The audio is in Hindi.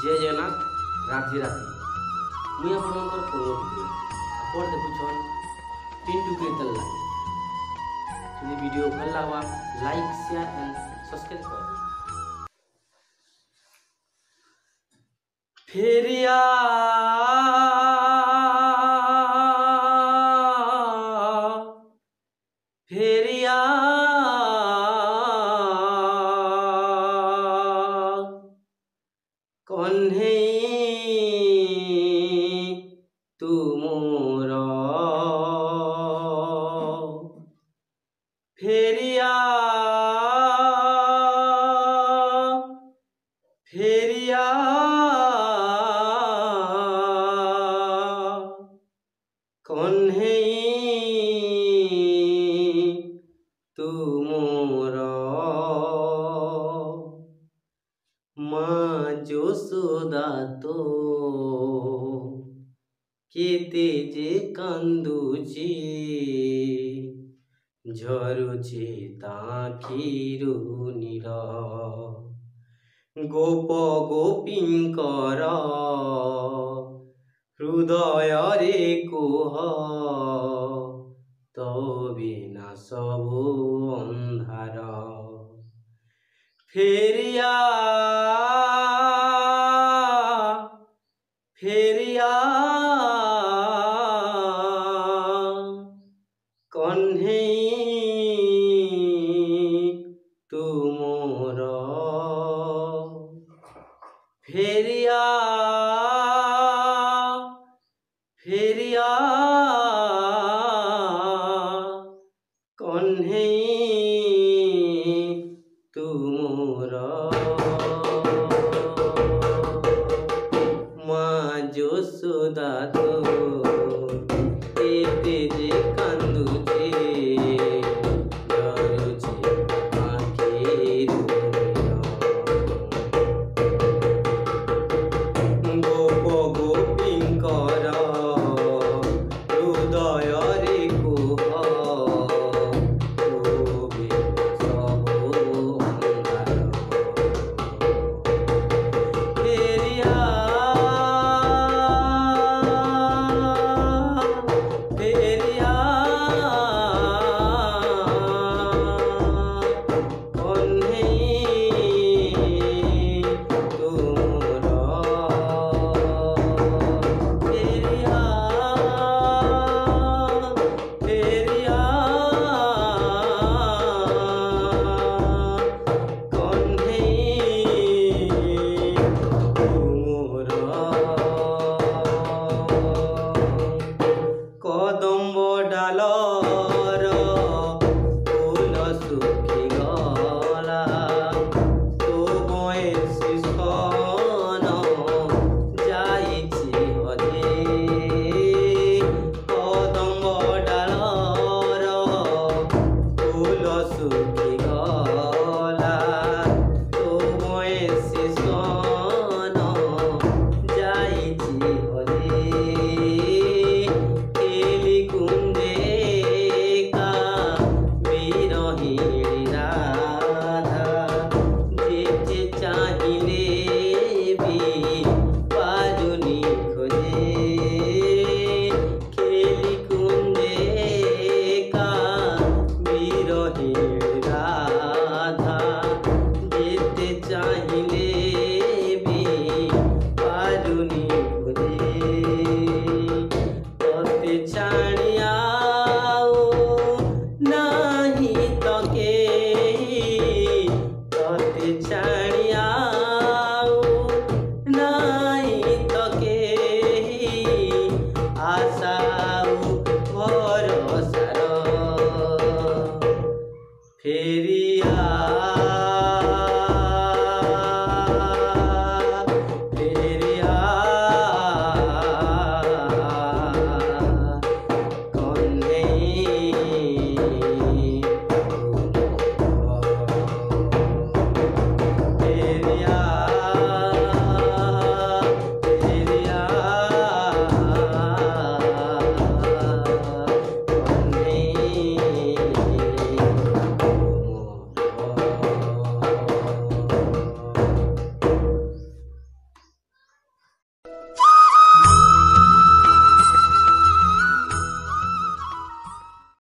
जय जगन्नाथ राधे राधे मुई आपनकर कोयोटे आपण देखुछन पिंटू कीर्तन लाइव। यदि वीडियो भल लागवा लाइक शेयर एंड सब्सक्राइब कर। फेरिया फेरिया कन्हे तू मोर फेरिया फेरिया कन्हे तू मोर माँ यशोदा तो केते जे कांदुची झरुची ताखिरु नीर गोप गोपींकर हृदय रे कुह तो बिना सबु अंधार फेरिया फेरिया कन्हे तू मोर फेरिया फेरिया कन्हे तू मोर माँ यशोदा तो केते जे कांदुची झरुची आखिरु गोप गोपींकर हृदय रे कुह तो बिना सबु अंधार फेरिया फेरिया कन्हे तू मोर फेरिया फेरिया कन्हे तू मोर कदम्ब डालर फूल सुखी गला तो बयसी सन जाइछि हजे कदम्ब डालर फूल सुखी गला तो बयसी सन जाइछि हजे केली कुंदे का बिरहिणी राधा जेते चाहिले भी पारुनी खोजे केली कुंदे का बिरहिणी राधा जेते चाहिले भी पारुनी खोजे तोते छाणिया नाही तके तोते छाणिया